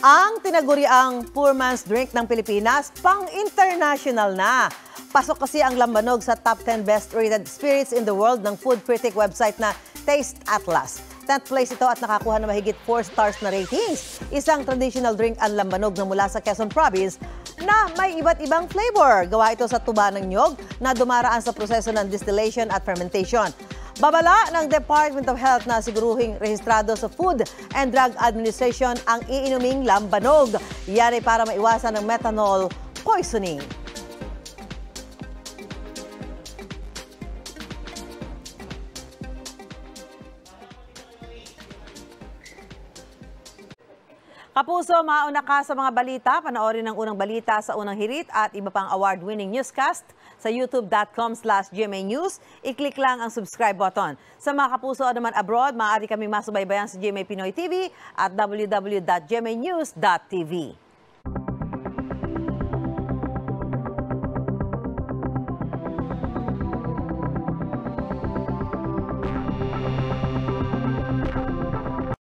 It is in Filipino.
Ang tinaguriang poor man's drink ng Pilipinas, pang-international na. Pasok kasi ang lambanog sa top 10 best-rated spirits in the world ng food critic website na Taste Atlas. 10th place ito at nakakuha na mahigit 4 stars na ratings. Isang traditional drink ang lambanog na mula sa Quezon Province na may iba't ibang flavor. Gawa ito sa tuba ng nyog na dumaraan sa proseso ng distillation at fermentation. Babala ng Department of Health na siguruhing rehistrado sa Food and Drug Administration ang iinuming lambanog. Yan ay para maiwasan ng methanol poisoning. Kapuso, mauna ka sa mga balita. Panoorin ang unang balita sa unang hirit at iba pang award-winning newscast sa youtube.com/GMA News. I-click lang ang subscribe button. Sa mga kapuso naman abroad, maaari kaming masubaybayan sa GMA Pinoy TV at www.gmanews.tv.